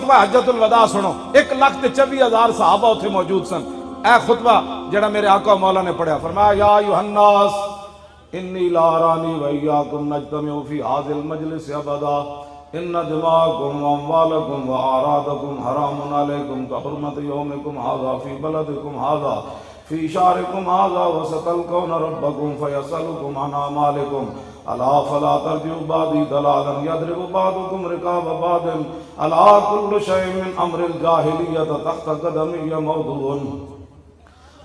خطبہ حجت الوداع سنو، 1,24,000 صحابہ اتھے موجود سن۔ اے خطبہ جڑا میرے آقا مولا نے پڑھیا، فرمایا یا ایھا الناس انی لا ارانی وایاکم نجتمع فی ھذا المجلس ابدا ان دماءکم واموالکم واعراضکم حرام علیکم کحرمت یومکم ھذا فی بلدکم ھذا فی شہرکم ھذا وستلقون ربکم فیسألکم عن اعمالکم الا فلا ترجعوا بعدی ضلالا یضرب بعضکم رقاب بعض الا کل شیء من امر الجاہلیۃ تحت قدمی موضوع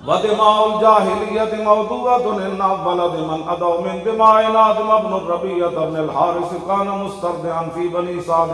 ودماء الجاہلیۃ موضوعۃ ان اول دماء ادعو من دماء آدم بن الربیعۃ بن الحارث کان مسترضعا فی بنی سعد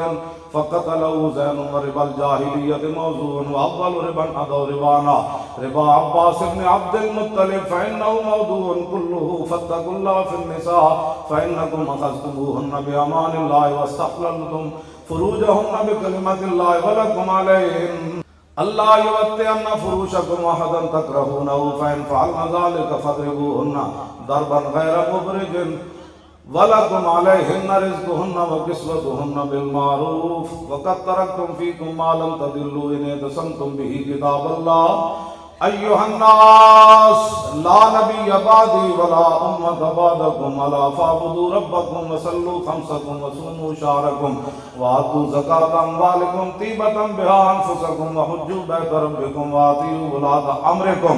فقتله زین وربا الجاہلیۃ موضوع واول ربا ادعو ربانا ربا عباس بن عبد المطلب فانه موضوع كله فاتقوا الله في النساء فانکم اخذتموهن بامان الله واستحللتم فروجهن بکلمۃ الله ولکم علیہن اللہ یوتئن فروشکم احدا تکرہونہ فإن فعلن ذلك فاضربوهن ضربا غیر مبرج ولکم علیہن رزقهن وکسوتهن بالمعروف وقد ترکتم فیکم ما لم تضلوا ان اعتصمتم به کتاب اللہ ایھا الناس لا نبی بعدی ولا امۃ بعدکم الا فاعبدوا ربکم وصلوا خمسکم وصوموا شہرکم وآتوا زکاة اموالکم طیبۃ بها انفسکم وحجوا بیت ربکم وآتیوا ولاة امرکم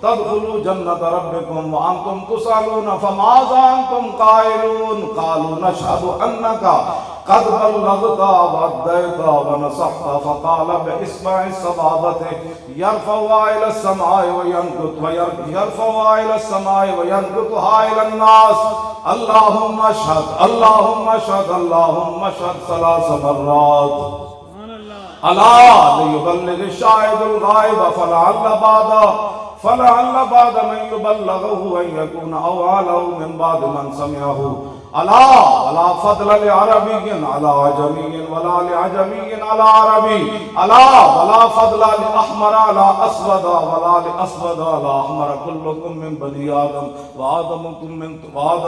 تدخلوا جنۃ ربکم وانتم تسألون فماذا انتم قائلون قالوا نشهد انک قد بلغت وأديت ونصحت فقال بإصبع السبابة يرفعها إلى السماء وينكتها إلى الناس اللهم اشهد اللهم اشهد اللهم اشهد 3 مرات ألا ليبلغ الشاهد الغائب فلعل بعد من يبلغه أن يكون أوعى من بعد من سمعه الا ولا فضل لعربی على عجمی ولا لعجمی على عربی الا ولا فضل لأحمر على اسود ولا لأسود على احمر كلكم من بني آدم وآدم من تراب